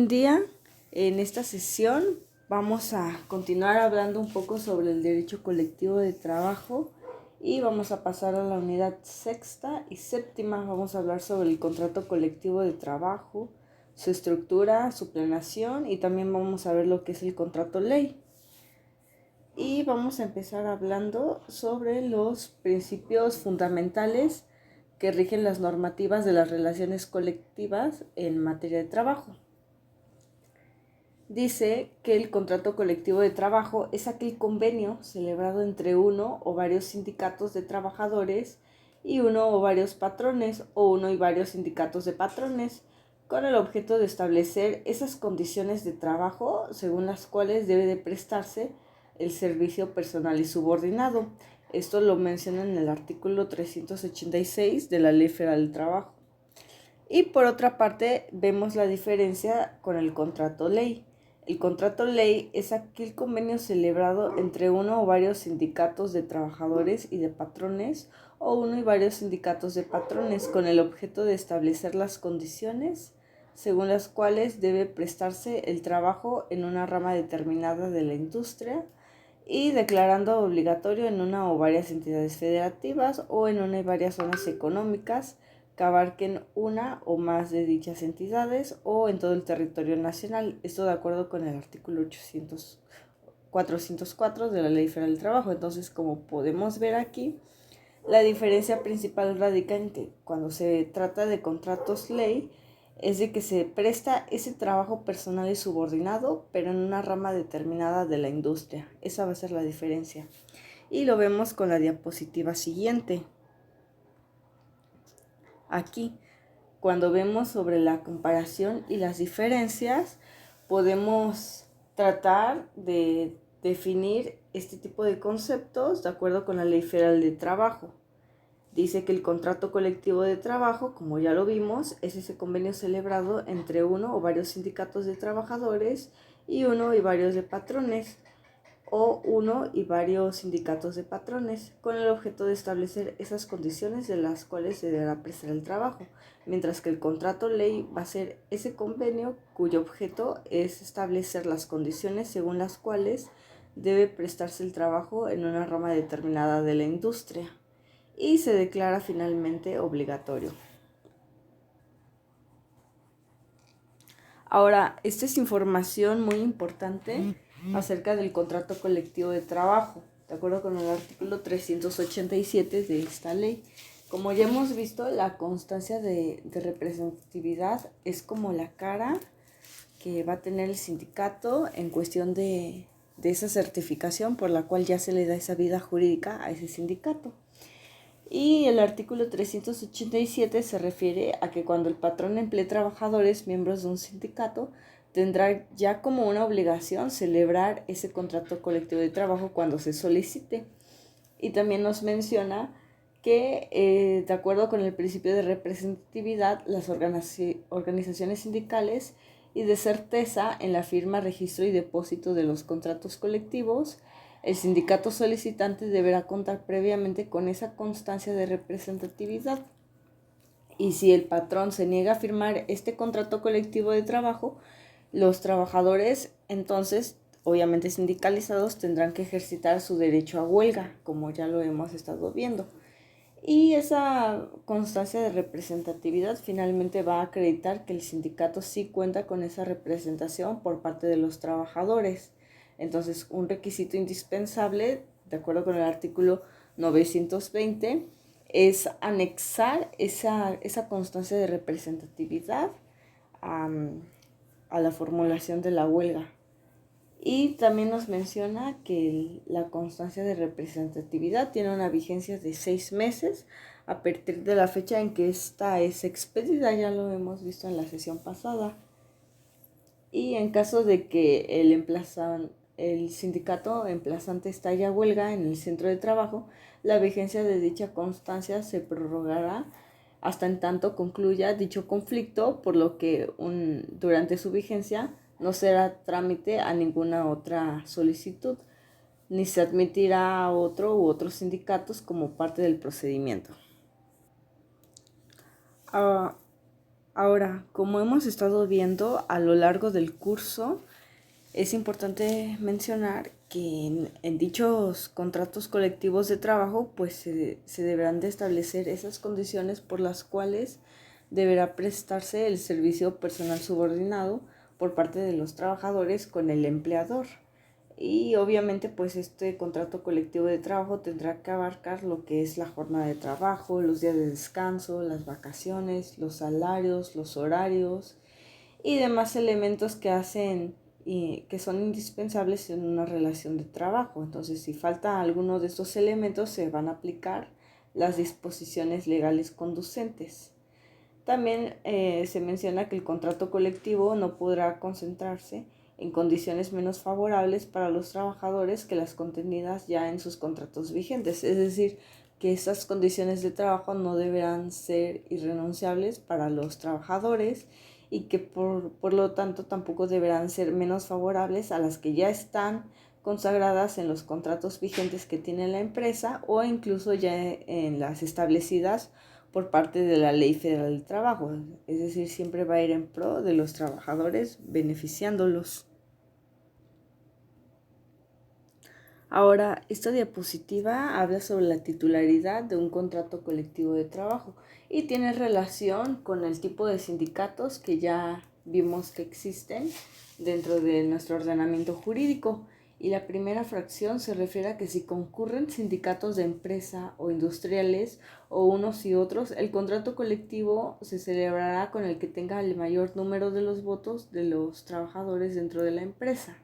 buen día. En esta sesión vamos a continuar hablando un poco sobre el derecho colectivo de trabajo y vamos a pasar a la unidad sexta y séptima. Vamos a hablar sobre el contrato colectivo de trabajo, su estructura, su planeación y también vamos a ver lo que es el contrato ley. Y vamos a empezar hablando sobre los principios fundamentales que rigen las normativas de las relaciones colectivas en materia de trabajo. Dice que el contrato colectivo de trabajo es aquel convenio celebrado entre uno o varios sindicatos de trabajadores y uno o varios patrones o uno y varios sindicatos de patrones con el objeto de establecer esas condiciones de trabajo según las cuales debe de prestarse el servicio personal y subordinado. Esto lo menciona en el artículo 386 de la Ley Federal del Trabajo. Y por otra parte, vemos la diferencia con el contrato ley. El contrato ley es aquel convenio celebrado entre uno o varios sindicatos de trabajadores y de patrones o uno y varios sindicatos de patrones con el objeto de establecer las condiciones según las cuales debe prestarse el trabajo en una rama determinada de la industria y declarando obligatorio en una o varias entidades federativas o en una y varias zonas económicas que abarquen una o más de dichas entidades o en todo el territorio nacional. Esto de acuerdo con el artículo 404 de la Ley Federal del Trabajo. Entonces, como podemos ver aquí, la diferencia principal radica en que cuando se trata de contratos ley, es de que se presta ese trabajo personal y subordinado, pero en una rama determinada de la industria. Esa va a ser la diferencia. Y lo vemos con la diapositiva siguiente. Aquí, cuando vemos sobre la comparación y las diferencias, podemos tratar de definir este tipo de conceptos de acuerdo con la Ley Federal de Trabajo. Dice que el contrato colectivo de trabajo, como ya lo vimos, es ese convenio celebrado entre uno o varios sindicatos de trabajadores y uno y varios de patrones o uno y varios sindicatos de patrones con el objeto de establecer esas condiciones de las cuales se deberá prestar el trabajo, mientras que el contrato ley va a ser ese convenio cuyo objeto es establecer las condiciones según las cuales debe prestarse el trabajo en una rama determinada de la industria y se declara finalmente obligatorio. Ahora, esta es información muy importante acerca del contrato colectivo de trabajo, de acuerdo con el artículo 387 de esta ley. Como ya hemos visto, la constancia de representatividad es como la cara que va a tener el sindicato en cuestión de esa certificación por la cual ya se le da esa vida jurídica a ese sindicato. Y el artículo 387 se refiere a que cuando el patrón emplee trabajadores miembros de un sindicato, tendrá ya como una obligación celebrar ese contrato colectivo de trabajo cuando se solicite. Y también nos menciona que, de acuerdo con el principio de representatividad, las organizaciones sindicales y de certeza en la firma, registro y depósito de los contratos colectivos, el sindicato solicitante deberá contar previamente con esa constancia de representatividad. Y si el patrón se niega a firmar este contrato colectivo de trabajo, los trabajadores, entonces, obviamente sindicalizados, tendrán que ejercitar su derecho a huelga, como ya lo hemos estado viendo. Y esa constancia de representatividad finalmente va a acreditar que el sindicato sí cuenta con esa representación por parte de los trabajadores. Entonces, un requisito indispensable, de acuerdo con el artículo 920, es anexar esa constancia de representatividad a la formulación de la huelga. Y también nos menciona que la constancia de representatividad tiene una vigencia de 6 meses a partir de la fecha en que esta es expedida, ya lo hemos visto en la sesión pasada. Y en caso de que el sindicato emplazante estalle a huelga en el centro de trabajo, la vigencia de dicha constancia se prorrogará hasta en tanto concluya dicho conflicto, por lo que durante su vigencia no será trámite a ninguna otra solicitud, ni se admitirá a otro u otros sindicatos como parte del procedimiento. Ahora, como hemos estado viendo a lo largo del curso, es importante mencionar que en dichos contratos colectivos de trabajo pues se deberán de establecer esas condiciones por las cuales deberá prestarse el servicio personal subordinado por parte de los trabajadores con el empleador. Y obviamente pues este contrato colectivo de trabajo tendrá que abarcar lo que es la jornada de trabajo, los días de descanso, las vacaciones, los salarios, los horarios y demás elementos que hacen y que son indispensables en una relación de trabajo. Entonces, si falta alguno de estos elementos, se van a aplicar las disposiciones legales conducentes. También se menciona que el contrato colectivo no podrá concentrarse en condiciones menos favorables para los trabajadores que las contenidas ya en sus contratos vigentes. Es decir, que esas condiciones de trabajo no deberán ser irrenunciables para los trabajadores y que por lo tanto tampoco deberán ser menos favorables a las que ya están consagradas en los contratos vigentes que tiene la empresa o incluso ya en las establecidas por parte de la Ley Federal del Trabajo. Es decir, siempre va a ir en pro de los trabajadores, beneficiándolos. Ahora, esta diapositiva habla sobre la titularidad de un contrato colectivo de trabajo y tiene relación con el tipo de sindicatos que ya vimos que existen dentro de nuestro ordenamiento jurídico. Y la primera fracción se refiere a que si concurren sindicatos de empresa o industriales o unos y otros, el contrato colectivo se celebrará con el que tenga el mayor número de los votos de los trabajadores dentro de la empresa.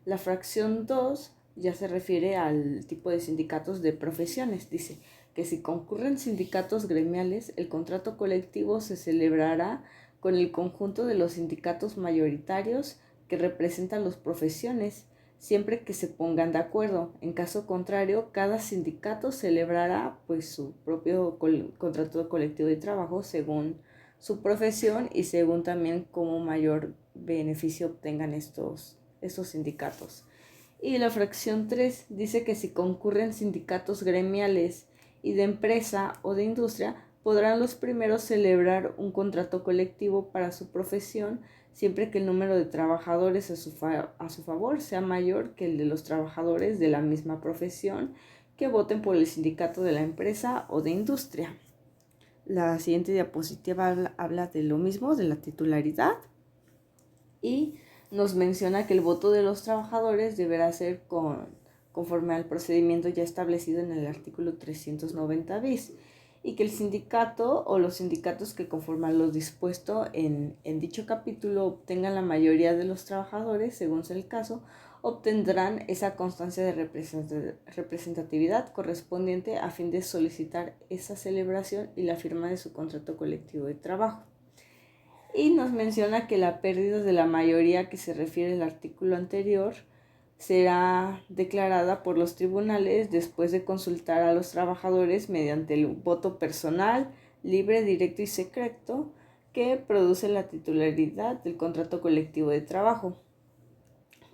La fracción 2 ya se refiere al tipo de sindicatos de profesiones. Dice que si concurren sindicatos gremiales, el contrato colectivo se celebrará con el conjunto de los sindicatos mayoritarios que representan las profesiones, siempre que se pongan de acuerdo. En caso contrario, cada sindicato celebrará pues su propio contrato colectivo de trabajo según su profesión y según también cómo mayor beneficio obtengan estos sindicatos. Y la fracción 3 dice que si concurren sindicatos gremiales y de empresa o de industria, podrán los primeros celebrar un contrato colectivo para su profesión siempre que el número de trabajadores a su favor sea mayor que el de los trabajadores de la misma profesión que voten por el sindicato de la empresa o de industria. La siguiente diapositiva habla de lo mismo, de la titularidad, y nos menciona que el voto de los trabajadores deberá ser conforme al procedimiento ya establecido en el artículo 390 bis y que el sindicato o los sindicatos que conforman lo dispuesto en dicho capítulo obtengan la mayoría de los trabajadores, según sea el caso, obtendrán esa constancia de representatividad correspondiente a fin de solicitar esa celebración y la firma de su contrato colectivo de trabajo. Y nos menciona que la pérdida de la mayoría que se refiere al artículo anterior será declarada por los tribunales después de consultar a los trabajadores mediante el voto personal, libre, directo y secreto que produce la titularidad del contrato colectivo de trabajo.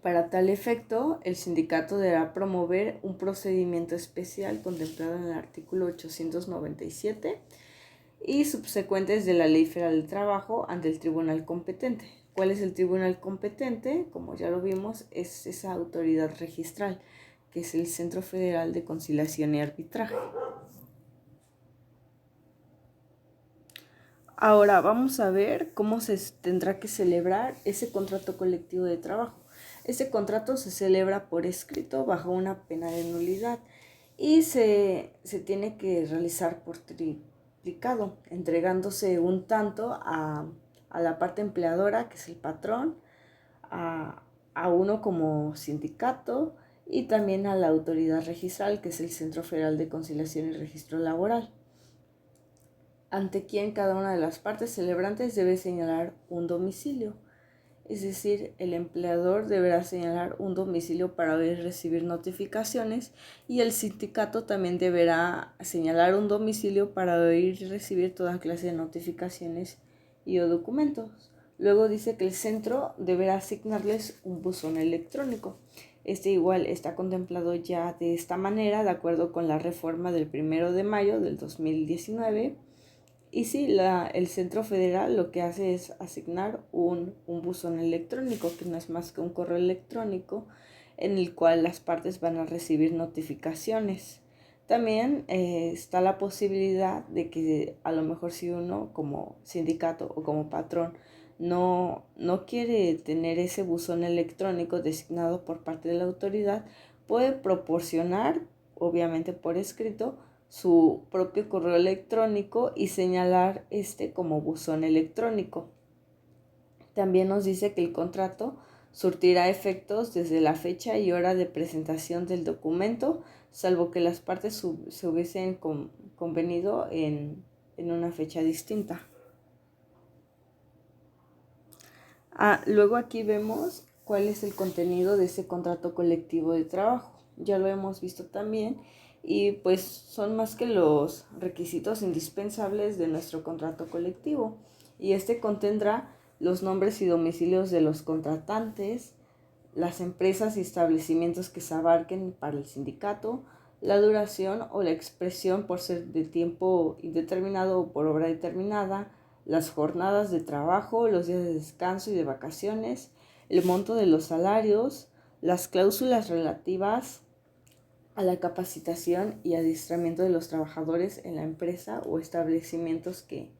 Para tal efecto, el sindicato deberá promover un procedimiento especial contemplado en el artículo 897 y subsecuentes de la Ley Federal del Trabajo ante el tribunal competente. ¿Cuál es el tribunal competente? Como ya lo vimos, es esa autoridad registral, que es el Centro Federal de Conciliación y Arbitraje. Ahora vamos a ver cómo se tendrá que celebrar ese contrato colectivo de trabajo. Ese contrato se celebra por escrito bajo una pena de nulidad y se tiene que realizar por triplicado, entregándose un tanto a la parte empleadora, que es el patrón, a uno como sindicato y también a la autoridad registral, que es el Centro Federal de Conciliación y Registro Laboral, ante quien cada una de las partes celebrantes debe señalar un domicilio. Es decir, el empleador deberá señalar un domicilio para poder recibir notificaciones y el sindicato también deberá señalar un domicilio para poder recibir toda clase de notificaciones y o documentos. Luego dice que el centro deberá asignarles un buzón electrónico. Este igual está contemplado ya de esta manera, de acuerdo con la reforma del 1 de mayo del 2019, Y sí, el Centro Federal lo que hace es asignar un buzón electrónico, que no es más que un correo electrónico en el cual las partes van a recibir notificaciones. También está la posibilidad de que a lo mejor si uno como sindicato o como patrón no quiere tener ese buzón electrónico designado por parte de la autoridad, puede proporcionar, obviamente por escrito, su propio correo electrónico y señalar este como buzón electrónico. También nos dice que el contrato surtirá efectos desde la fecha y hora de presentación del documento, salvo que las partes se hubiesen convenido en una fecha distinta. Luego aquí vemos cuál es el contenido de ese contrato colectivo de trabajo. Ya lo hemos visto también y pues son más que los requisitos indispensables de nuestro contrato colectivo. Y este contendrá los nombres y domicilios de los contratantes, las empresas y establecimientos que se abarquen para el sindicato, la duración o la expresión por ser de tiempo indeterminado o por obra determinada, las jornadas de trabajo, los días de descanso y de vacaciones, el monto de los salarios, las cláusulas relativas a la capacitación y adiestramiento de los trabajadores en la empresa o establecimientos que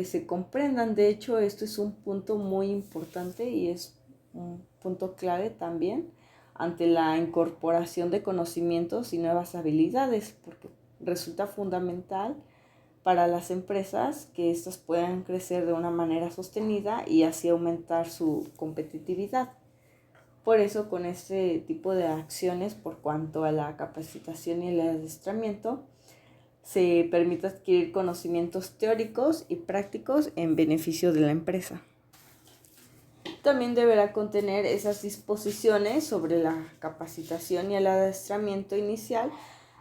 se comprendan. De hecho, esto es un punto muy importante y es un punto clave también ante la incorporación de conocimientos y nuevas habilidades, porque resulta fundamental para las empresas que éstas puedan crecer de una manera sostenida y así aumentar su competitividad. Por eso, con este tipo de acciones, por cuanto a la capacitación y el adiestramiento, se permite adquirir conocimientos teóricos y prácticos en beneficio de la empresa. También deberá contener esas disposiciones sobre la capacitación y el adiestramiento inicial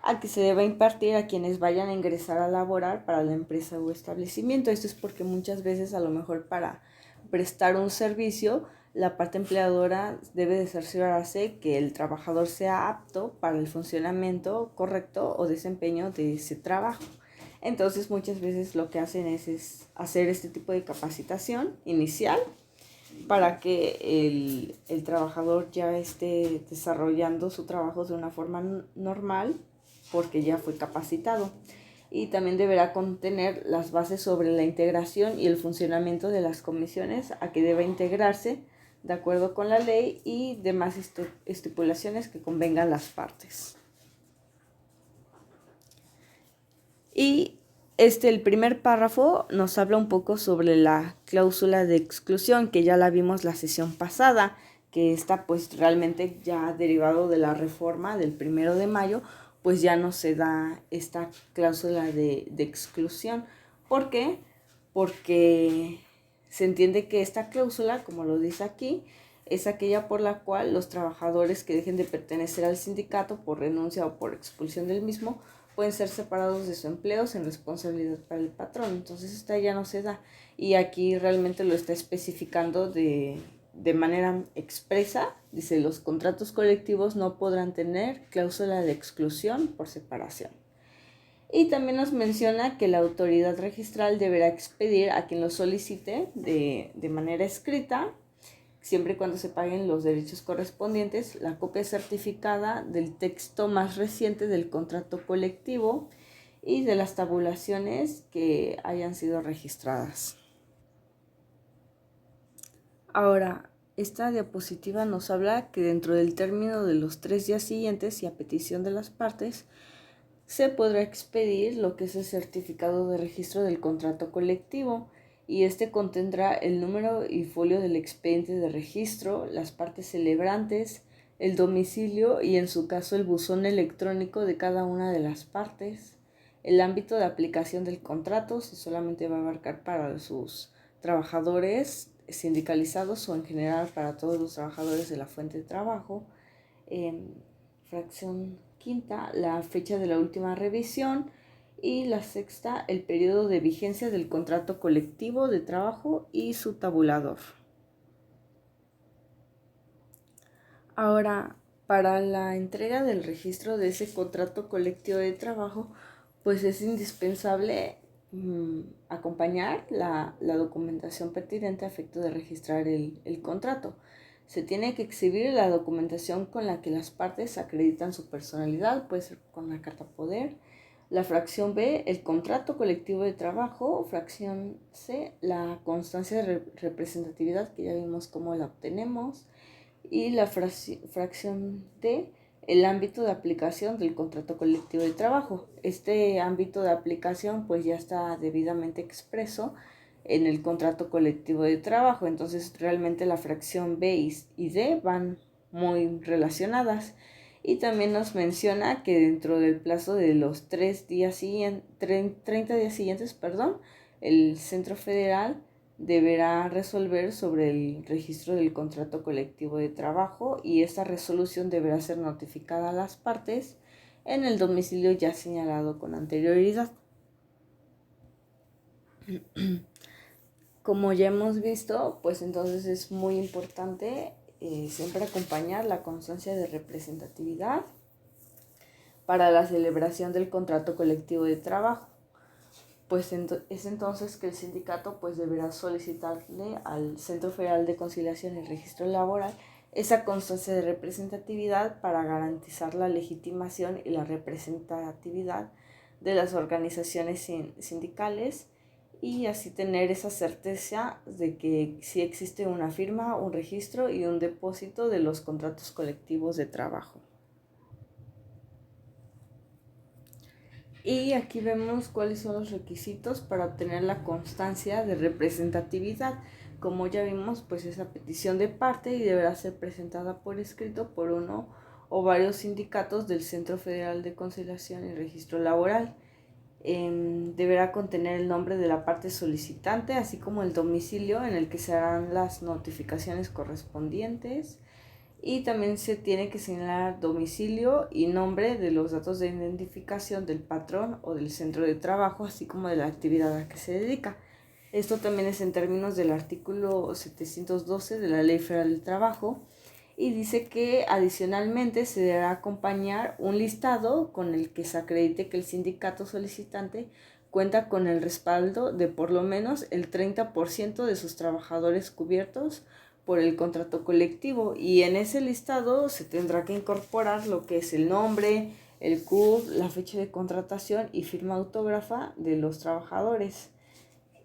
a que se deba impartir a quienes vayan a ingresar a laborar para la empresa o establecimiento. Esto es porque muchas veces a lo mejor para prestar un servicio la parte empleadora debe de cerciorarse que el trabajador sea apto para el funcionamiento correcto o desempeño de ese trabajo. Entonces muchas veces lo que hacen es hacer este tipo de capacitación inicial para que el trabajador ya esté desarrollando su trabajo de una forma normal porque ya fue capacitado. Y también deberá contener las bases sobre la integración y el funcionamiento de las comisiones a que deba integrarse de acuerdo con la ley y demás estipulaciones que convengan las partes. Y el primer párrafo nos habla un poco sobre la cláusula de exclusión, que ya la vimos la sesión pasada, que está pues realmente ya derivado de la reforma del 1 de mayo, pues ya no se da esta cláusula de exclusión. ¿Por qué? Porque se entiende que esta cláusula, como lo dice aquí, es aquella por la cual los trabajadores que dejen de pertenecer al sindicato por renuncia o por expulsión del mismo pueden ser separados de su empleo sin responsabilidad para el patrón. Entonces esta ya no se da y aquí realmente lo está especificando de manera expresa. Dice, los contratos colectivos no podrán tener cláusula de exclusión por separación. Y también nos menciona que la autoridad registral deberá expedir a quien lo solicite de manera escrita, siempre y cuando se paguen los derechos correspondientes, la copia certificada del texto más reciente del contrato colectivo y de las tabulaciones que hayan sido registradas. Ahora, esta diapositiva nos habla que dentro del término de los 3 días siguientes y a petición de las partes, se podrá expedir lo que es el certificado de registro del contrato colectivo y este contendrá el número y folio del expediente de registro, las partes celebrantes, el domicilio y en su caso el buzón electrónico de cada una de las partes, el ámbito de aplicación del contrato, si solamente va a abarcar para sus trabajadores sindicalizados o en general para todos los trabajadores de la fuente de trabajo. Fracción quinta, la fecha de la última revisión y la sexta, el periodo de vigencia del contrato colectivo de trabajo y su tabulador. Ahora, para la entrega del registro de ese contrato colectivo de trabajo, pues es indispensable acompañar la documentación pertinente a efecto de registrar el contrato. Se tiene que exhibir la documentación con la que las partes acreditan su personalidad, puede ser con la carta poder. La fracción B, el contrato colectivo de trabajo. Fracción C, la constancia de representatividad, que ya vimos cómo la obtenemos. Y la fracción D, el ámbito de aplicación del contrato colectivo de trabajo. Este ámbito de aplicación pues ya está debidamente expreso en el contrato colectivo de trabajo, entonces realmente la fracción B y D van muy relacionadas. Y también nos menciona que dentro del plazo de los 30 días siguientes, el Centro Federal deberá resolver sobre el registro del contrato colectivo de trabajo y esta resolución deberá ser notificada a las partes en el domicilio ya señalado con anterioridad. Como ya hemos visto, pues entonces es muy importante siempre acompañar la constancia de representatividad para la celebración del contrato colectivo de trabajo. Pues es entonces que el sindicato pues deberá solicitarle al Centro Federal de Conciliación y Registro Laboral esa constancia de representatividad para garantizar la legitimación y la representatividad de las organizaciones sindicales y así tener esa certeza de que sí existe una firma, un registro y un depósito de los contratos colectivos de trabajo. Y aquí vemos cuáles son los requisitos para obtener la constancia de representatividad. Como ya vimos, pues es a petición de parte y deberá ser presentada por escrito por uno o varios sindicatos del Centro Federal de Conciliación y Registro Laboral. Deberá contener el nombre de la parte solicitante, así como el domicilio en el que se harán las notificaciones correspondientes. Y también se tiene que señalar domicilio y nombre de los datos de identificación del patrón o del centro de trabajo, así como de la actividad a que se dedica. Esto también es en términos del artículo 712 de la Ley Federal del Trabajo y dice que adicionalmente se deberá acompañar un listado con el que se acredite que el sindicato solicitante cuenta con el respaldo de por lo menos el 30% de sus trabajadores cubiertos por el contrato colectivo y en ese listado se tendrá que incorporar lo que es el nombre, el CURP, la fecha de contratación y firma autógrafa de los trabajadores.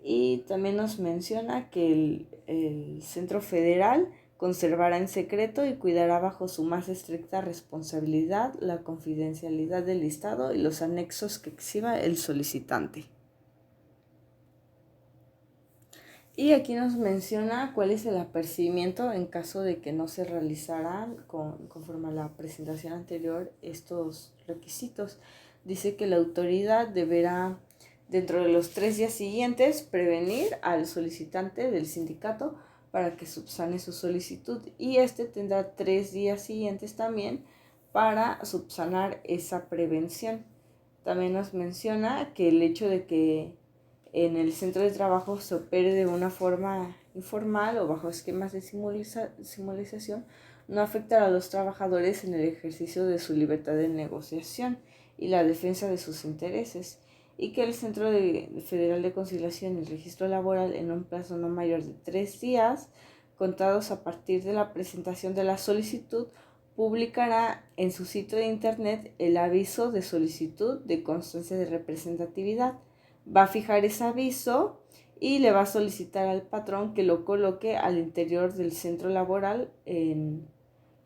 Y también nos menciona que el Centro Federal conservará en secreto y cuidará bajo su más estricta responsabilidad la confidencialidad del listado y los anexos que exhiba el solicitante. Y aquí nos menciona cuál es el apercibimiento en caso de que no se realizaran conforme a la presentación anterior estos requisitos. Dice que la autoridad deberá, dentro de los 3 días siguientes, prevenir al solicitante del sindicato para que subsane su solicitud y este tendrá 3 días siguientes también para subsanar esa prevención. También nos menciona que el hecho de que en el centro de trabajo se opere de una forma informal o bajo esquemas de simulación no afectará a los trabajadores en el ejercicio de su libertad de negociación y la defensa de sus intereses y que el Centro Federal de Conciliación y Registro Laboral en un plazo no mayor de 3 días contados a partir de la presentación de la solicitud publicará en su sitio de internet el aviso de solicitud de constancia de representatividad. Va a fijar ese aviso y le va a solicitar al patrón que lo coloque al interior del centro laboral en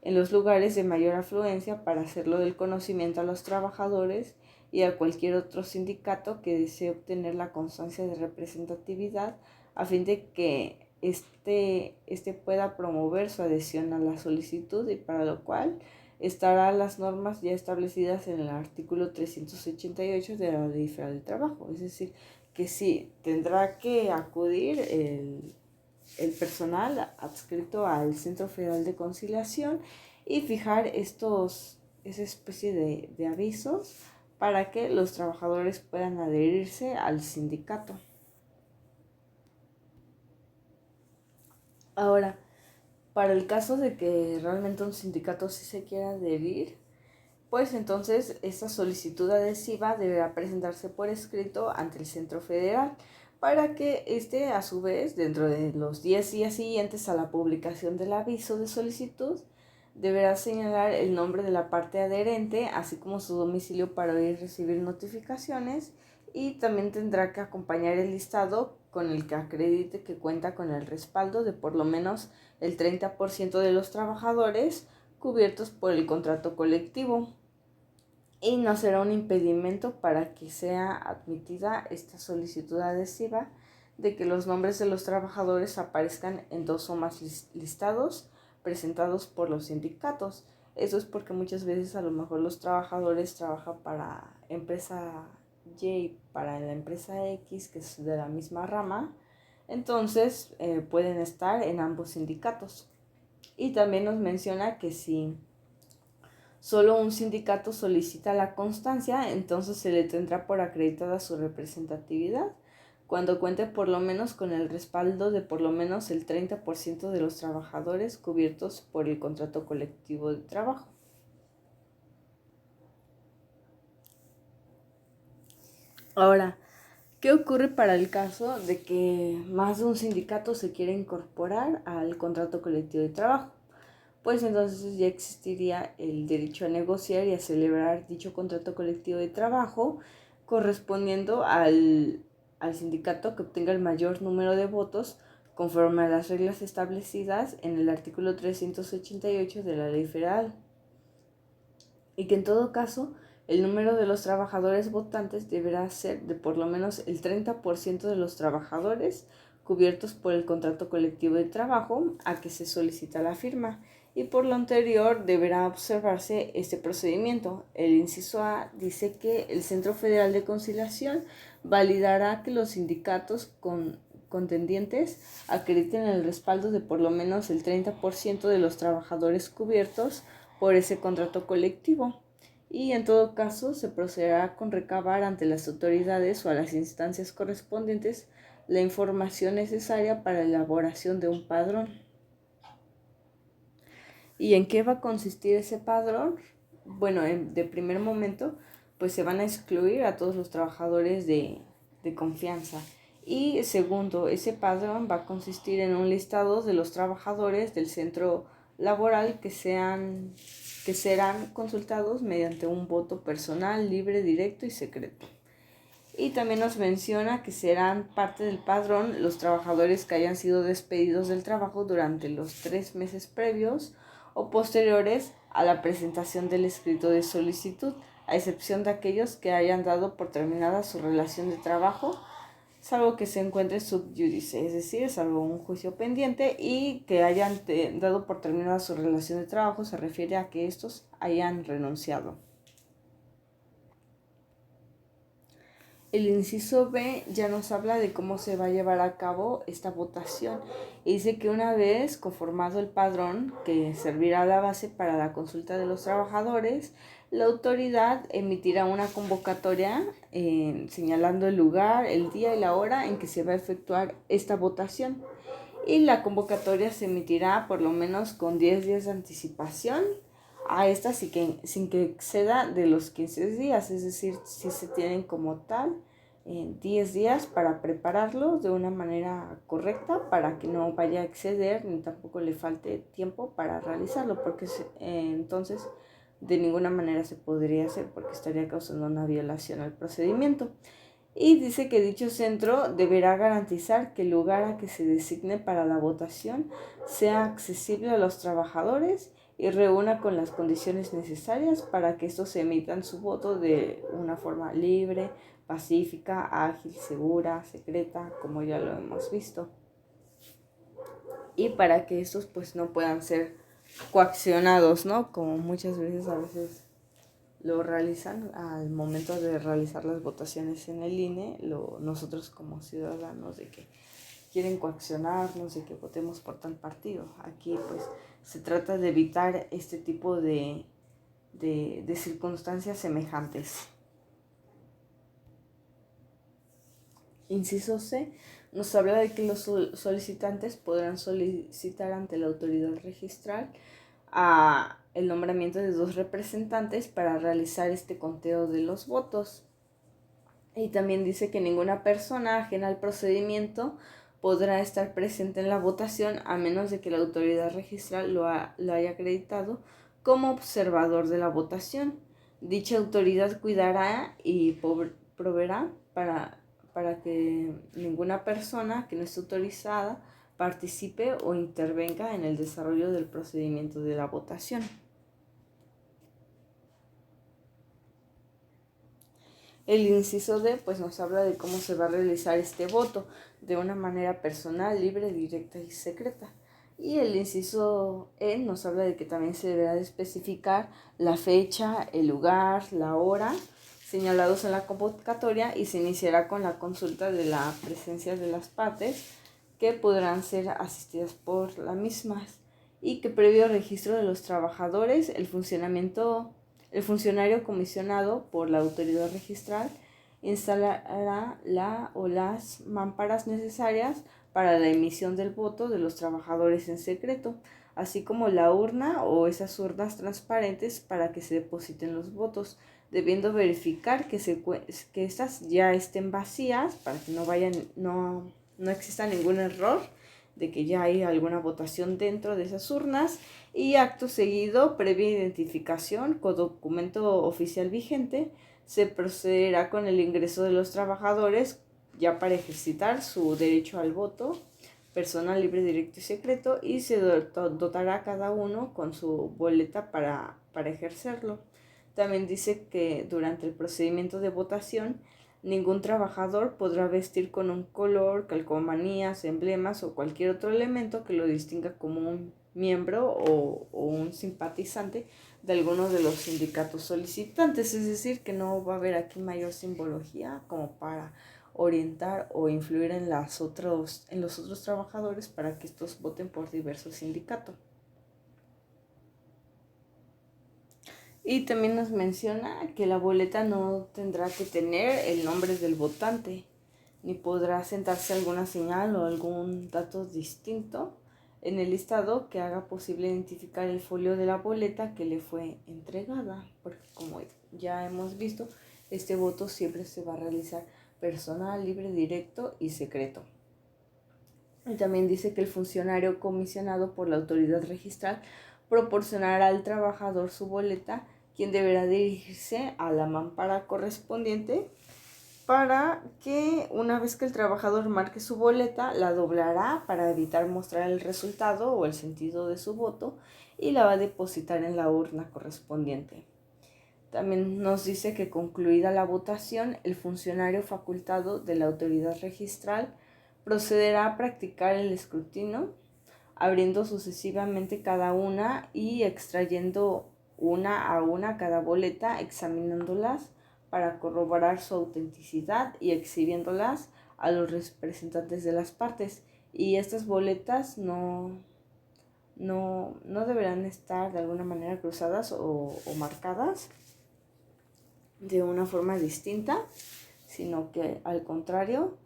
los lugares de mayor afluencia para hacerlo del conocimiento a los trabajadores y a cualquier otro sindicato que desee obtener la constancia de representatividad a fin de que este pueda promover su adhesión a la solicitud y para lo cual estarán las normas ya establecidas en el artículo 388 de la Ley Federal del Trabajo. Es decir, que sí, tendrá que acudir el personal adscrito al Centro Federal de Conciliación y fijar esa especie de avisos para que los trabajadores puedan adherirse al sindicato. Ahora, para el caso de que realmente un sindicato sí se quiera adherir, pues entonces esta solicitud adhesiva deberá presentarse por escrito ante el Centro Federal para que éste, a su vez, dentro de los 10 días siguientes a la publicación del aviso de solicitud, deberá señalar el nombre de la parte adherente, así como su domicilio para oír y recibir notificaciones, y también tendrá que acompañar el listado con el que acredite que cuenta con el respaldo de por lo menos el 30% de los trabajadores cubiertos por el contrato colectivo, y no será un impedimento para que sea admitida esta solicitud adhesiva de que los nombres de los trabajadores aparezcan en 2 o más listados presentados por los sindicatos. Eso es porque muchas veces a lo mejor los trabajadores trabajan para empresa Y y para la empresa X, que es de la misma rama, entonces pueden estar en ambos sindicatos. Y también nos menciona que si solo un sindicato solicita la constancia, entonces se le tendrá por acreditada su representatividad cuando cuente por lo menos con el respaldo de por lo menos el 30% de los trabajadores cubiertos por el contrato colectivo de trabajo. Ahora, ¿qué ocurre para el caso de que más de un sindicato se quiera incorporar al contrato colectivo de trabajo? Pues entonces ya existiría el derecho a negociar y a celebrar dicho contrato colectivo de trabajo correspondiendo al sindicato que obtenga el mayor número de votos conforme a las reglas establecidas en el artículo 388 de la Ley Federal, y que en todo caso el número de los trabajadores votantes deberá ser de por lo menos el 30% de los trabajadores cubiertos por el contrato colectivo de trabajo a que se solicita la firma, y por lo anterior deberá observarse este procedimiento. El inciso A dice que el Centro Federal de Conciliación validará que los sindicatos contendientes acrediten el respaldo de por lo menos el 30% de los trabajadores cubiertos por ese contrato colectivo, y en todo caso se procederá con recabar ante las autoridades o a las instancias correspondientes la información necesaria para la elaboración de un padrón. ¿Y en qué va a consistir ese padrón? Bueno, de primer momento, pues se van a excluir a todos los trabajadores de confianza. Y segundo, ese padrón va a consistir en un listado de los trabajadores del centro laboral que serán consultados mediante un voto personal, libre, directo y secreto. Y también nos menciona que serán parte del padrón los trabajadores que hayan sido despedidos del trabajo durante los 3 meses previos o posteriores a la presentación del escrito de solicitud, a excepción de aquellos que hayan dado por terminada su relación de trabajo, salvo que se encuentre sub judice, es decir, salvo un juicio pendiente, y que hayan dado por terminada su relación de trabajo se refiere a que estos hayan renunciado. El inciso B ya nos habla de cómo se va a llevar a cabo esta votación, y dice que una vez conformado el padrón que servirá la base para la consulta de los trabajadores, la autoridad emitirá una convocatoria señalando el lugar, el día y la hora en que se va a efectuar esta votación, y la convocatoria se emitirá por lo menos con 10 días de anticipación a esta sin que exceda de los 15 días, es decir, si se tienen como tal 10 días para prepararlo de una manera correcta para que no vaya a exceder ni tampoco le falte tiempo para realizarlo, porque entonces de ninguna manera se podría hacer porque estaría causando una violación al procedimiento. Y dice que dicho centro deberá garantizar que el lugar a que se designe para la votación sea accesible a los trabajadores y reúna con las condiciones necesarias para que estos emitan su voto de una forma libre, pacífica, ágil, segura, secreta, como ya lo hemos visto. Y para que estos pues no puedan ser coaccionados, ¿no? Como muchas veces a veces lo realizan al momento de realizar las votaciones en el INE, nosotros como ciudadanos de que quieren coaccionarnos, de que votemos por tal partido. Aquí pues se trata de evitar este tipo de circunstancias semejantes. Inciso C nos habla de que los solicitantes podrán solicitar ante la autoridad registral el nombramiento de 2 representantes para realizar este conteo de los votos. Y también dice que ninguna persona ajena al procedimiento podrá estar presente en la votación a menos de que la autoridad registral lo haya acreditado como observador de la votación. Dicha autoridad cuidará y proveerá para que ninguna persona que no esté autorizada participe o intervenga en el desarrollo del procedimiento de la votación. El inciso D pues nos habla de cómo se va a realizar este voto de una manera personal, libre, directa y secreta. Y el inciso E nos habla de que también se deberá de especificar la fecha, el lugar, la hora señalados en la convocatoria y se iniciará con la consulta de la presencia de las partes que podrán ser asistidas por las mismas y que previo registro de los trabajadores, el funcionario comisionado por la autoridad registral instalará la o las mamparas necesarias para la emisión del voto de los trabajadores en secreto, así como la urna o esas urnas transparentes para que se depositen los votos, debiendo verificar que estas ya estén vacías para que no exista ningún error de que ya hay alguna votación dentro de esas urnas, y acto seguido, previa identificación con documento oficial vigente, se procederá con el ingreso de los trabajadores ya para ejercitar su derecho al voto personal, libre, directo y secreto, y se dotará cada uno con su boleta para ejercerlo. También dice que durante el procedimiento de votación ningún trabajador podrá vestir con un color, calcomanías, emblemas o cualquier otro elemento que lo distinga como un miembro o un simpatizante de alguno de los sindicatos solicitantes. Es decir, que no va a haber aquí mayor simbología como para orientar o influir en los otros trabajadores para que estos voten por diversos sindicatos. Y también nos menciona que la boleta no tendrá que tener el nombre del votante, ni podrá sentarse alguna señal o algún dato distinto en el listado que haga posible identificar el folio de la boleta que le fue entregada, porque como ya hemos visto, este voto siempre se va a realizar personal, libre, directo y secreto. Y también dice que el funcionario comisionado por la autoridad registral proporcionará al trabajador su boleta, quien deberá dirigirse a la mampara correspondiente para que una vez que el trabajador marque su boleta, la doblará para evitar mostrar el resultado o el sentido de su voto y la va a depositar en la urna correspondiente. También nos dice que concluida la votación, el funcionario facultado de la autoridad registral procederá a practicar el escrutinio, abriendo sucesivamente cada una y extrayendo una a una cada boleta, examinándolas para corroborar su autenticidad y exhibiéndolas a los representantes de las partes. Y estas boletas no deberán estar de alguna manera cruzadas o marcadas de una forma distinta, sino que al contrario,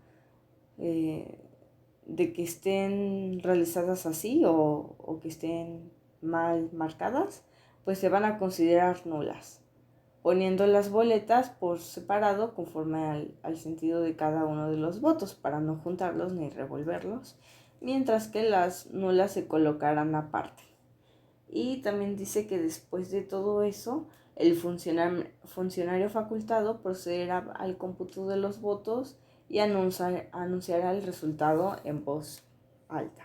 de que estén realizadas así o que estén mal marcadas, pues se van a considerar nulas, poniendo las boletas por separado conforme al sentido de cada uno de los votos para no juntarlos ni revolverlos, mientras que las nulas se colocarán aparte. Y también dice que después de todo eso, el funcionario facultado procederá al cómputo de los votos y anunciará el resultado en voz alta.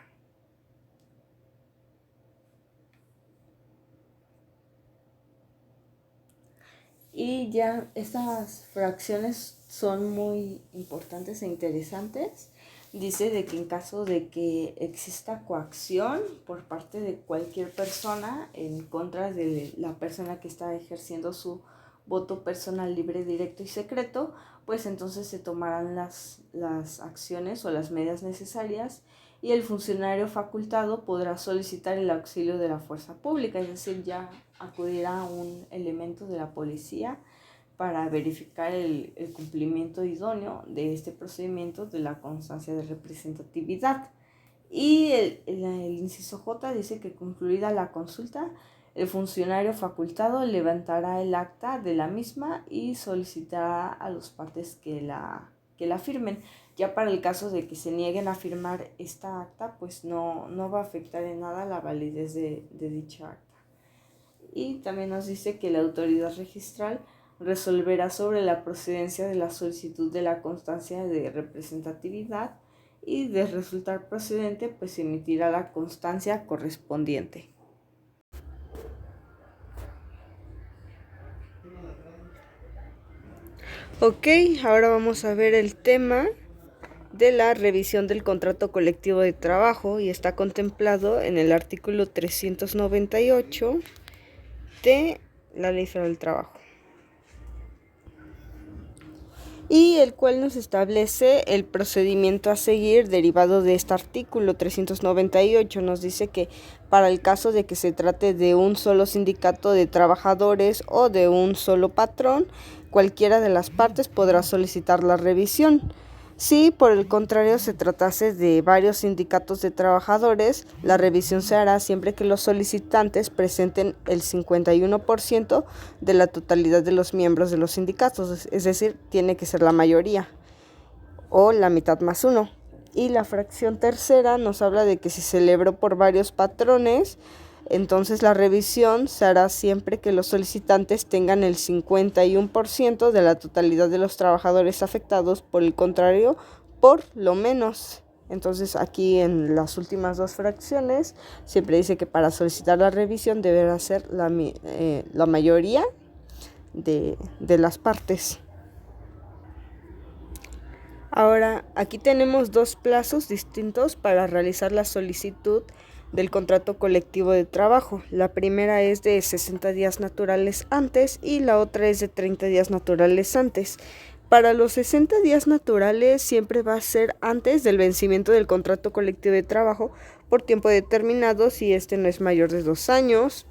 Y ya estas fracciones son muy importantes e interesantes. Dice de que en caso de que exista coacción por parte de cualquier persona en contra de la persona que está ejerciendo su voto personal, libre, directo y secreto, pues entonces se tomarán las acciones o las medidas necesarias y el funcionario facultado podrá solicitar el auxilio de la fuerza pública, es decir, ya acudirá un elemento de la policía para verificar el cumplimiento idóneo de este procedimiento de la constancia de representatividad. Y el inciso J dice que concluida la consulta, El funcionario facultado levantará el acta de la misma y solicitará a las partes que la firmen. Ya para el caso de que se nieguen a firmar esta acta, pues no va a afectar en nada la validez de dicha acta. Y también nos dice que la autoridad registral resolverá sobre la procedencia de la solicitud de la constancia de representatividad y de resultar procedente, pues emitirá la constancia correspondiente. Ok, ahora vamos a ver el tema de la revisión del contrato colectivo de trabajo y está contemplado en el artículo 398 de la Ley Federal del Trabajo, y el cual nos establece el procedimiento a seguir derivado de este artículo 398. Nos dice que para el caso de que se trate de un solo sindicato de trabajadores o de un solo patrón, cualquiera de las partes podrá solicitar la revisión. Si por el contrario se tratase de varios sindicatos de trabajadores, la revisión se hará siempre que los solicitantes presenten el 51% de la totalidad de los miembros de los sindicatos, es decir, tiene que ser la mayoría o la mitad más uno. Y la fracción tercera nos habla de que si se celebró por varios patrones, entonces la revisión se hará siempre que los solicitantes tengan el 51% de la totalidad de los trabajadores afectados, por el contrario, por lo menos. Entonces aquí en las últimas dos fracciones siempre dice que para solicitar la revisión deberá ser la mayoría de las partes. Ahora, aquí tenemos dos plazos distintos para realizar la solicitud del contrato colectivo de trabajo. La primera es de 60 días naturales antes y la otra es de 30 días naturales antes. Para los 60 días naturales siempre va a ser antes del vencimiento del contrato colectivo de trabajo por tiempo determinado si este no es mayor de 2 años,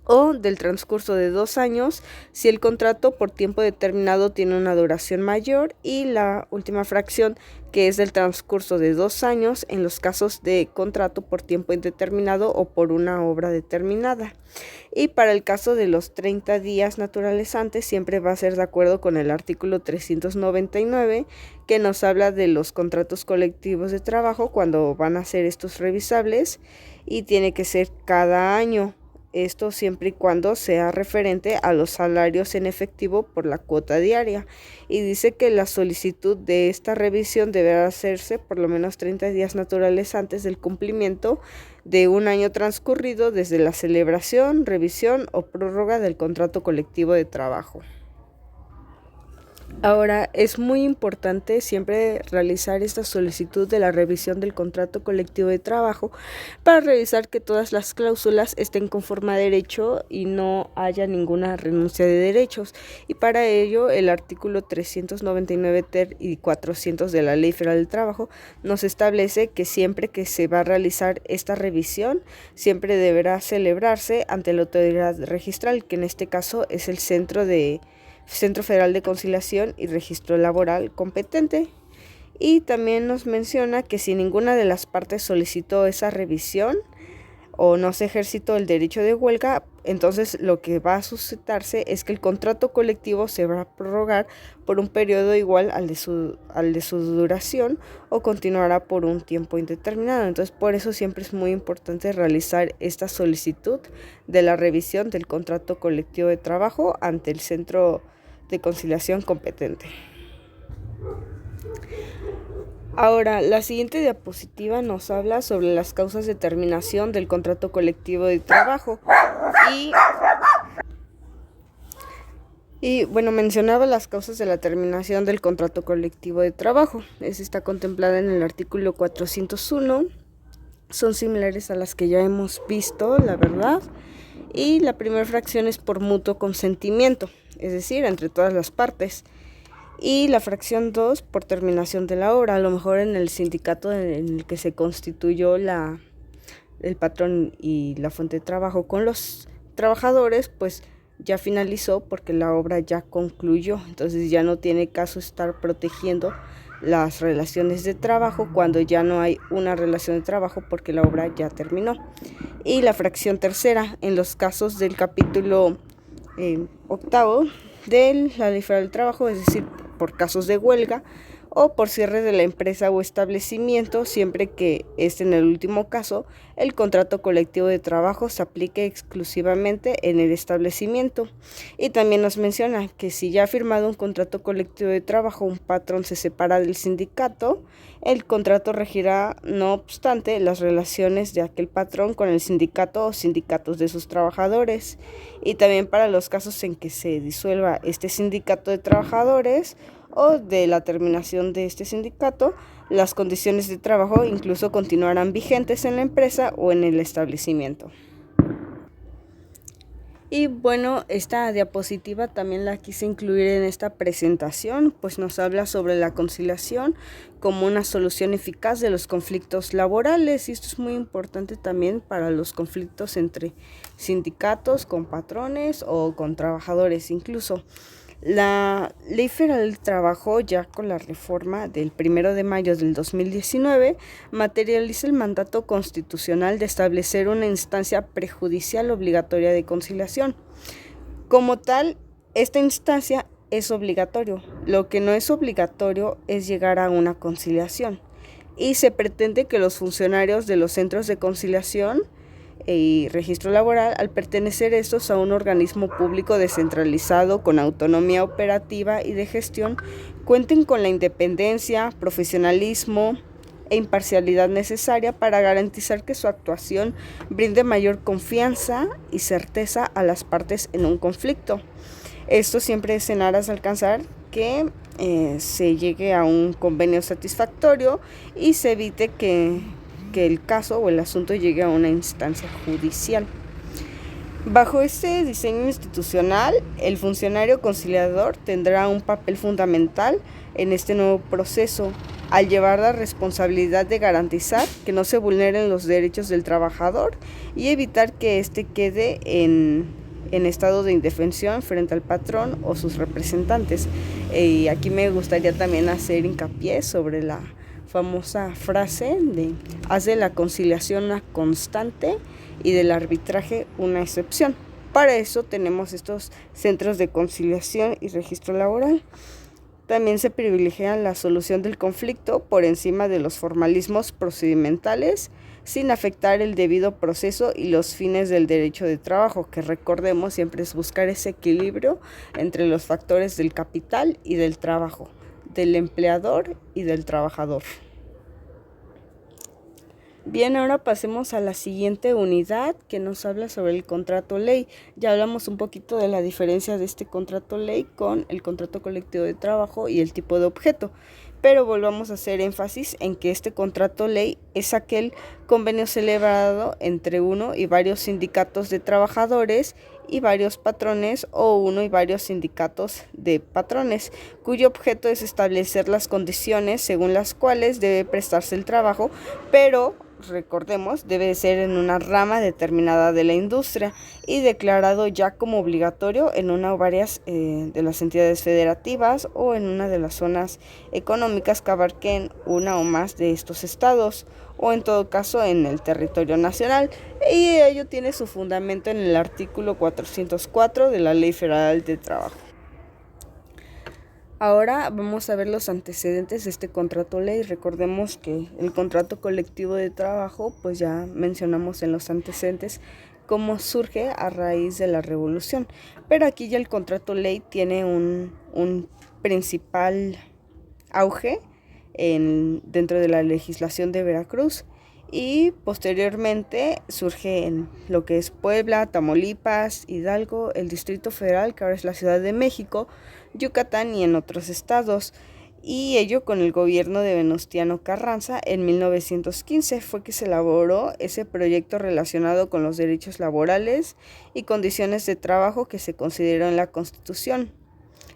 o del transcurso de 2 años si el contrato por tiempo determinado tiene una duración mayor, y la última fracción que es del transcurso de 2 años en los casos de contrato por tiempo indeterminado o por una obra determinada. Y para el caso de los 30 días naturales antes siempre va a ser de acuerdo con el artículo 399, que nos habla de los contratos colectivos de trabajo cuando van a ser estos revisables, y tiene que ser cada año. Esto siempre y cuando sea referente a los salarios en efectivo por la cuota diaria. Y dice que la solicitud de esta revisión deberá hacerse por lo menos 30 días naturales antes del cumplimiento de un año transcurrido desde la celebración, revisión o prórroga del contrato colectivo de trabajo. Ahora, es muy importante siempre realizar esta solicitud de la revisión del contrato colectivo de trabajo para revisar que todas las cláusulas estén conforme a derecho y no haya ninguna renuncia de derechos. Y para ello, el artículo 399 ter y 400 de la Ley Federal del Trabajo nos establece que siempre que se va a realizar esta revisión, siempre deberá celebrarse ante la autoridad registral, que en este caso es el Centro Federal de Conciliación y Registro Laboral competente. Y también nos menciona que si ninguna de las partes solicitó esa revisión o no se ejercitó el derecho de huelga, entonces lo que va a suscitarse es que el contrato colectivo se va a prorrogar por un periodo igual al de su duración, o continuará por un tiempo indeterminado. Entonces por eso siempre es muy importante realizar esta solicitud de la revisión del contrato colectivo de trabajo ante el Centro de Conciliación competente. Ahora, la siguiente diapositiva nos habla sobre las causas de terminación del contrato colectivo de trabajo. Y bueno, mencionaba las causas de la terminación del contrato colectivo de trabajo. Esa está contemplada en el artículo 401. Son similares a las que ya hemos visto, la verdad. Y la primera fracción es por mutuo consentimiento, es decir, entre todas las partes. Y la fracción 2 por terminación de la obra. A lo mejor en el sindicato en el que se constituyó el patrón y la fuente de trabajo con los trabajadores, pues ya finalizó porque la obra ya concluyó. Entonces ya no tiene caso estar protegiendo las relaciones de trabajo cuando ya no hay una relación de trabajo porque la obra ya terminó. Y la fracción tercera, en los casos del capítulo octavo de la Ley Federal del Trabajo, es decir, por casos de huelga o por cierre de la empresa o establecimiento, siempre que en el último caso el contrato colectivo de trabajo se aplique exclusivamente en el establecimiento. Y también nos menciona que si ya ha firmado un contrato colectivo de trabajo, un patrón se separa del sindicato, el contrato regirá, no obstante, las relaciones de aquel patrón con el sindicato o sindicatos de sus trabajadores. Y también para los casos en que se disuelva este sindicato de trabajadores o de la terminación de este sindicato, las condiciones de trabajo incluso continuarán vigentes en la empresa o en el establecimiento. Y bueno, esta diapositiva también la quise incluir en esta presentación, pues nos habla sobre la conciliación como una solución eficaz de los conflictos laborales, y esto es muy importante también para los conflictos entre sindicatos, con patrones o con trabajadores incluso. La Ley Federal del Trabajo, ya con la reforma del 1 de mayo del 2019, materializa el mandato constitucional de establecer una instancia prejudicial obligatoria de conciliación. Como tal, esta instancia es obligatorio. Lo que no es obligatorio es llegar a una conciliación. Y se pretende que los funcionarios de los centros de conciliación y registro laboral, al pertenecer estos a un organismo público descentralizado con autonomía operativa y de gestión, cuenten con la independencia, profesionalismo e imparcialidad necesaria para garantizar que su actuación brinde mayor confianza y certeza a las partes en un conflicto. Esto siempre es en aras de alcanzar que se llegue a un convenio satisfactorio y se evite que el caso o el asunto llegue a una instancia judicial. Bajo este diseño institucional, el funcionario conciliador tendrá un papel fundamental en este nuevo proceso, al llevar la responsabilidad de garantizar que no se vulneren los derechos del trabajador y evitar que éste quede en estado de indefensión frente al patrón o sus representantes. Y aquí me gustaría también hacer hincapié sobre la famosa frase de haz de la conciliación una constante y del arbitraje una excepción. Para eso tenemos estos centros de conciliación y registro laboral. También se privilegia la solución del conflicto por encima de los formalismos procedimentales, sin afectar el debido proceso y los fines del derecho de trabajo, que recordemos siempre es buscar ese equilibrio entre los factores del capital y del trabajo, del empleador y del trabajador. Bien, ahora pasemos a la siguiente unidad que nos habla sobre el contrato ley. Ya hablamos un poquito de la diferencia de este contrato ley con el contrato colectivo de trabajo y el tipo de objeto, pero volvamos a hacer énfasis en que este contrato ley es aquel convenio celebrado entre uno y varios sindicatos de trabajadores y varios patrones o uno y varios sindicatos de patrones, cuyo objeto es establecer las condiciones según las cuales debe prestarse el trabajo, pero recordemos, debe ser en una rama determinada de la industria y declarado ya como obligatorio en una o varias de las entidades federativas o en una de las zonas económicas que abarquen una o más de estos estados, o en todo caso en el territorio nacional, y ello tiene su fundamento en el artículo 404 de la Ley Federal de Trabajo. Ahora vamos a ver los antecedentes de este contrato ley. Recordemos que el contrato colectivo de trabajo, pues ya mencionamos en los antecedentes cómo surge a raíz de la revolución. Pero aquí ya el contrato ley tiene un principal auge dentro de la legislación de Veracruz, y posteriormente surge en lo que es Puebla, Tamaulipas, Hidalgo, el Distrito Federal, que ahora es la Ciudad de México, Yucatán y en otros estados. Y ello con el gobierno de Venustiano Carranza en 1915 fue que se elaboró ese proyecto relacionado con los derechos laborales y condiciones de trabajo que se consideró en la Constitución.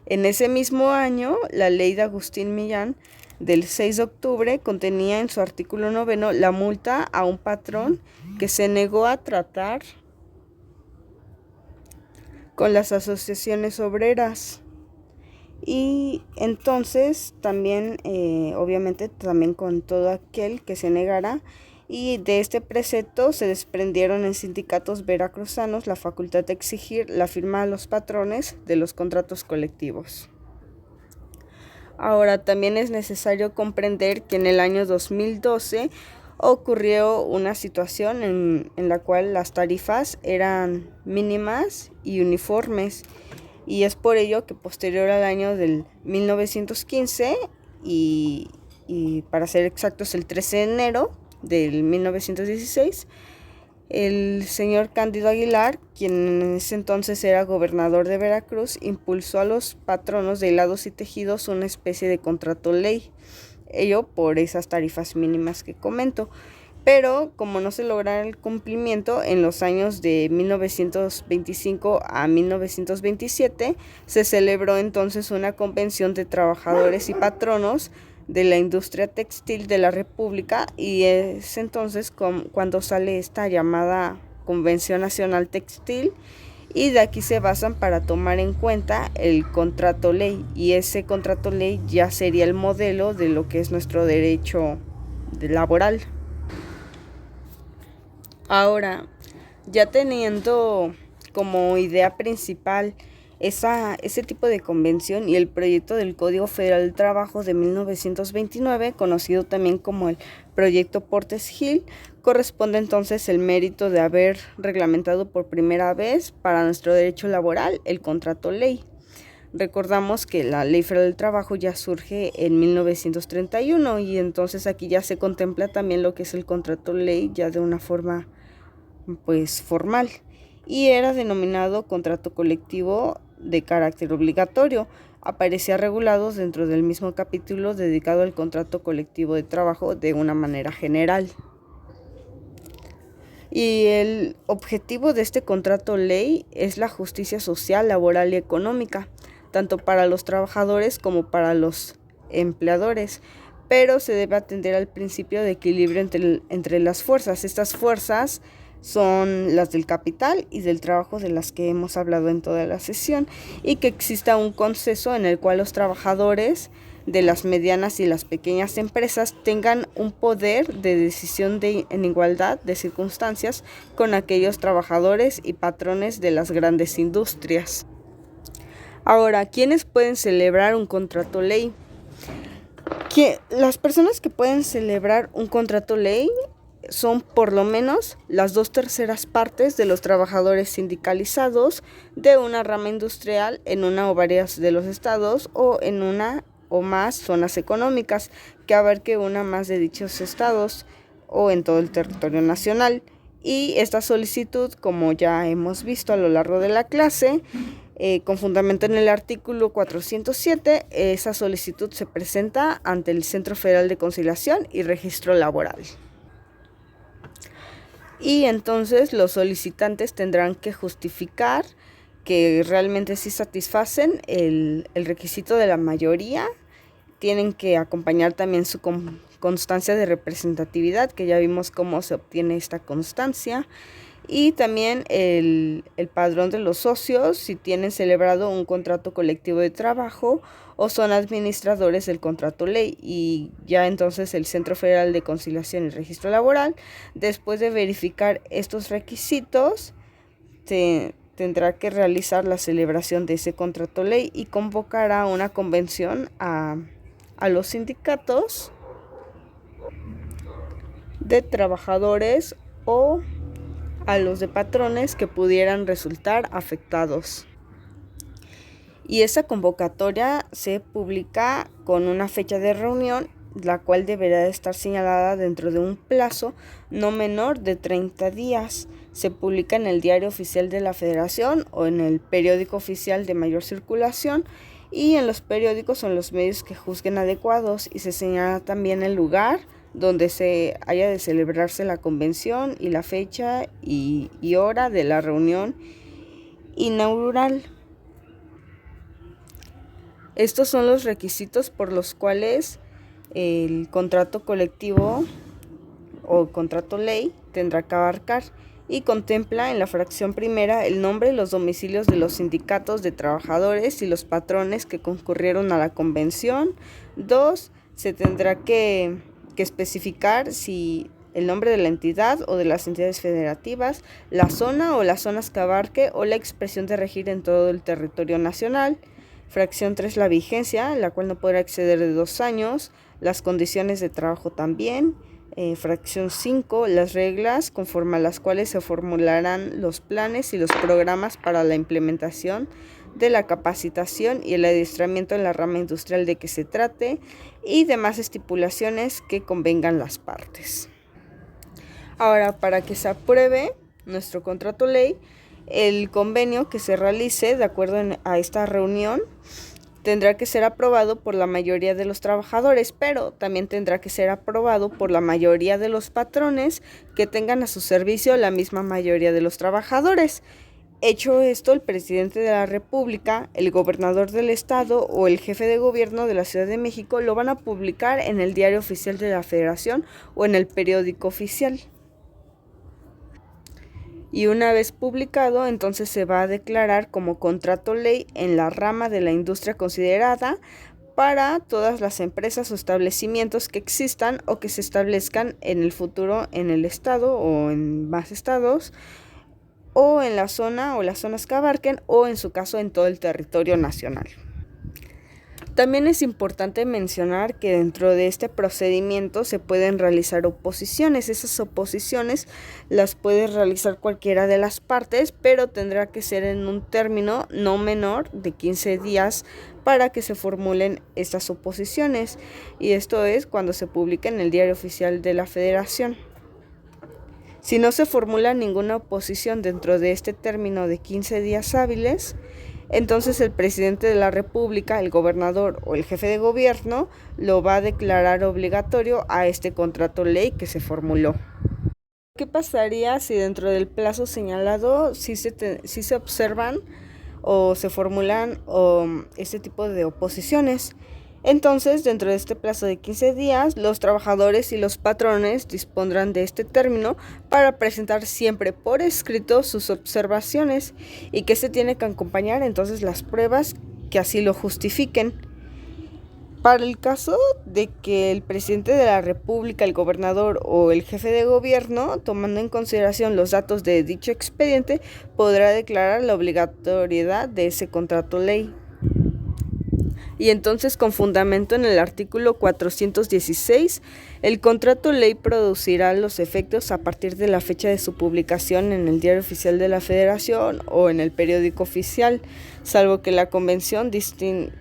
En ese mismo año, la ley de Agustín Millán del 6 de octubre contenía en su artículo 9 la multa a un patrón que se negó a tratar con las asociaciones obreras. Y entonces también, obviamente, también con todo aquel que se negara, y de este precepto se desprendieron en sindicatos veracruzanos la facultad de exigir la firma a los patrones de los contratos colectivos. Ahora, también es necesario comprender que en el año 2012 ocurrió una situación en la cual las tarifas eran mínimas y uniformes, y es por ello que posterior al año del 1915 y para ser exactos el 13 de enero del 1916, el señor Cándido Aguilar, quien en ese entonces era gobernador de Veracruz, impulsó a los patronos de hilados y tejidos una especie de contrato ley, ello por esas tarifas mínimas que comento. Pero como no se lograra el cumplimiento, en los años de 1925 a 1927 se celebró entonces una convención de trabajadores y patronos de la industria textil de la República, y es entonces cuando sale esta llamada Convención Nacional Textil, y de aquí se basan para tomar en cuenta el contrato ley, y ese contrato ley ya sería el modelo de lo que es nuestro derecho laboral. Ahora, ya teniendo como idea principal ese tipo de convención y el proyecto del Código Federal del Trabajo de 1929, conocido también como el Proyecto Portes-Gil, corresponde entonces el mérito de haber reglamentado por primera vez para nuestro derecho laboral el contrato ley. Recordamos que la Ley Federal del Trabajo ya surge en 1931, y entonces aquí ya se contempla también lo que es el contrato ley ya de una forma pues formal, y era denominado contrato colectivo de carácter obligatorio. Aparecía regulado dentro del mismo capítulo dedicado al contrato colectivo de trabajo de una manera general. Y el objetivo de este contrato ley es la justicia social, laboral y económica, tanto para los trabajadores como para los empleadores, pero se debe atender al principio de equilibrio entre las fuerzas. Estas fuerzas son las del capital y del trabajo, de las que hemos hablado en toda la sesión, y que exista un consenso en el cual los trabajadores de las medianas y las pequeñas empresas tengan un poder de decisión en igualdad de circunstancias con aquellos trabajadores y patrones de las grandes industrias. Ahora, ¿quiénes pueden celebrar un contrato ley? Las personas que pueden celebrar un contrato ley son por lo menos las 2/3 partes de los trabajadores sindicalizados de una rama industrial en una o varias de los estados, o en una o más zonas económicas que abarque una más de dichos estados, o en todo el territorio nacional. Y esta solicitud, como ya hemos visto a lo largo de la clase, con fundamento en el artículo 407, esa solicitud se presenta ante el Centro Federal de Conciliación y Registro Laboral. Y entonces los solicitantes tendrán que justificar que realmente sí satisfacen el requisito de la mayoría. Tienen que acompañar también su constancia de representatividad, que ya vimos cómo se obtiene esta constancia, y también el padrón de los socios, si tienen celebrado un contrato colectivo de trabajo o son administradores del contrato ley. Y ya entonces el Centro Federal de Conciliación y Registro Laboral, después de verificar estos requisitos, tendrá que realizar la celebración de ese contrato ley y convocará una convención a los sindicatos de trabajadores o a los de patrones que pudieran resultar afectados. Y esa convocatoria se publica con una fecha de reunión, la cual deberá estar señalada dentro de un plazo no menor de 30 días. Se publica en el Diario Oficial de la Federación o en el periódico oficial de mayor circulación, y en los periódicos o en los medios que juzguen adecuados, y se señala también el lugar donde se haya de celebrarse la convención y la fecha y hora de la reunión inaugural. Estos son los requisitos por los cuales el contrato colectivo o contrato ley tendrá que abarcar. y contempla en la fracción primera el nombre y los domicilios de los sindicatos de trabajadores y los patrones que concurrieron a la convención. 2. Se tendrá que especificar si el nombre de la entidad o de las entidades federativas, la zona o las zonas que abarque o la expresión de regir en todo el territorio nacional. Fracción 3, la vigencia, la cual no podrá exceder de 2 años, las condiciones de trabajo también. Fracción 5, las reglas conforme a las cuales se formularán los planes y los programas para la implementación de la capacitación y el adiestramiento en la rama industrial de que se trate y demás estipulaciones que convengan las partes. Ahora, para que se apruebe nuestro contrato ley, el convenio que se realice de acuerdo a esta reunión tendrá que ser aprobado por la mayoría de los trabajadores, pero también tendrá que ser aprobado por la mayoría de los patrones que tengan a su servicio la misma mayoría de los trabajadores. Hecho esto, el presidente de la República, el gobernador del estado o el jefe de gobierno de la Ciudad de México lo van a publicar en el Diario Oficial de la Federación o en el periódico oficial. Y una vez publicado, entonces se va a declarar como contrato ley en la rama de la industria considerada para todas las empresas o establecimientos que existan o que se establezcan en el futuro en el estado o en más estados, o en la zona o las zonas que abarquen, o en su caso en todo el territorio nacional. También es importante mencionar que dentro de este procedimiento se pueden realizar oposiciones. Esas oposiciones las puede realizar cualquiera de las partes, pero tendrá que ser en un término no menor de 15 días para que se formulen estas oposiciones. Y esto es cuando se publique en el Diario Oficial de la Federación. Si no se formula ninguna oposición dentro de este término de 15 días hábiles, entonces el presidente de la República, el gobernador o el jefe de gobierno lo va a declarar obligatorio a este contrato ley que se formuló. ¿Qué pasaría si dentro del plazo señalado si se observan o se formulan este tipo de oposiciones? Entonces, dentro de este plazo de 15 días, los trabajadores y los patrones dispondrán de este término para presentar siempre por escrito sus observaciones y que se tiene que acompañar entonces las pruebas que así lo justifiquen. Para el caso de que el presidente de la República, el gobernador o el jefe de gobierno, tomando en consideración los datos de dicho expediente, podrá declarar la obligatoriedad de ese contrato ley. Y entonces, con fundamento en el artículo 416, el contrato ley producirá los efectos a partir de la fecha de su publicación en el Diario Oficial de la Federación o en el periódico oficial, salvo que la convención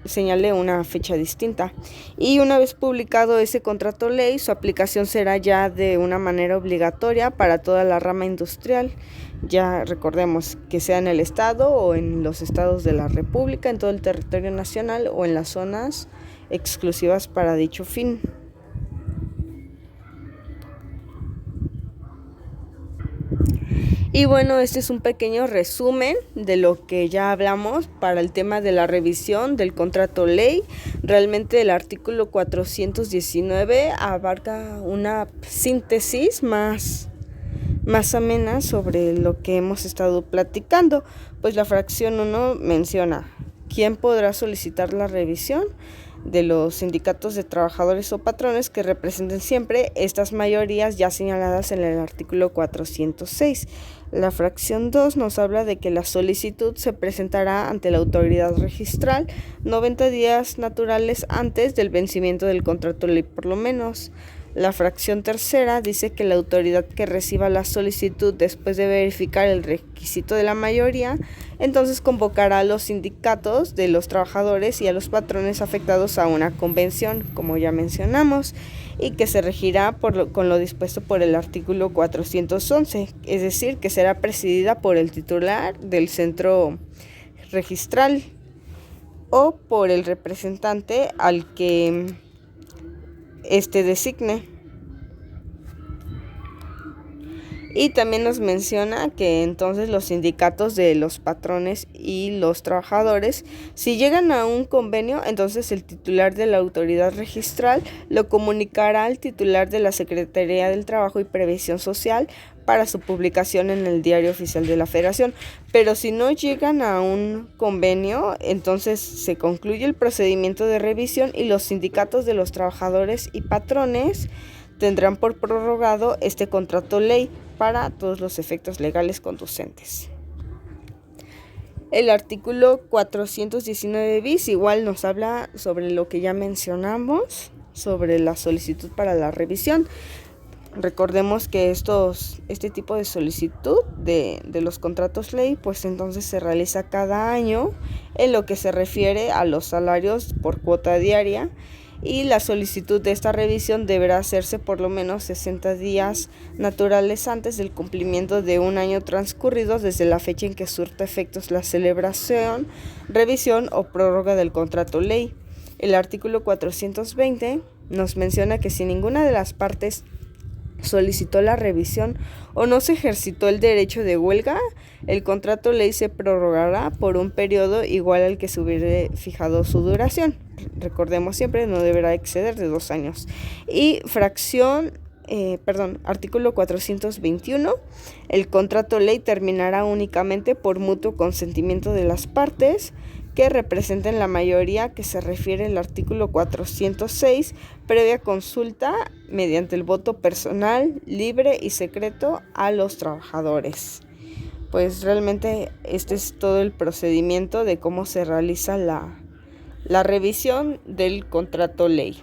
señale una fecha distinta. Y una vez publicado ese contrato ley, su aplicación será ya de una manera obligatoria para toda la rama industrial. Ya recordemos que sea en el estado o en los estados de la República, en todo el territorio nacional o en las zonas exclusivas para dicho fin. Y bueno, este es un pequeño resumen de lo que ya hablamos para el tema de la revisión del contrato ley. Realmente el artículo 419 abarca una síntesis más amena sobre lo que hemos estado platicando, pues la fracción 1 menciona quién podrá solicitar la revisión de los sindicatos de trabajadores o patrones que representen siempre estas mayorías ya señaladas en el artículo 406. La fracción 2 nos habla de que la solicitud se presentará ante la autoridad registral 90 días naturales antes del vencimiento del contrato ley por lo menos. La fracción tercera dice que la autoridad que reciba la solicitud después de verificar el requisito de la mayoría, entonces convocará a los sindicatos de los trabajadores y a los patrones afectados a una convención, como ya mencionamos, y que se regirá con lo dispuesto por el artículo 411, es decir, que será presidida por el titular del centro registral o por el representante al que designe. Y también nos menciona que entonces los sindicatos de los patrones y los trabajadores, si llegan a un convenio, entonces el titular de la autoridad registral lo comunicará al titular de la Secretaría del Trabajo y Previsión Social para su publicación en el Diario Oficial de la Federación. Pero si no llegan a un convenio, entonces se concluye el procedimiento de revisión y los sindicatos de los trabajadores y patrones tendrán por prorrogado este contrato ley para todos los efectos legales conducentes. El artículo 419 bis igual nos habla sobre lo que ya mencionamos, sobre la solicitud para la revisión. Recordemos que este tipo de solicitud de los contratos ley, pues entonces se realiza cada año en lo que se refiere a los salarios por cuota diaria, y la solicitud de esta revisión deberá hacerse por lo menos 60 días naturales antes del cumplimiento de un año transcurrido desde la fecha en que surta efectos la celebración, revisión o prórroga del contrato ley. El artículo 420 nos menciona que si ninguna de las partes solicitó la revisión o no se ejercitó el derecho de huelga, el contrato ley se prorrogará por un periodo igual al que se hubiera fijado su duración. Recordemos siempre, no deberá exceder de 2 años. Y artículo 421, el contrato ley terminará únicamente por mutuo consentimiento de las partes que representen la mayoría que se refiere al artículo 406, previa consulta mediante el voto personal, libre y secreto a los trabajadores. Pues realmente este es todo el procedimiento de cómo se realiza la revisión del contrato ley.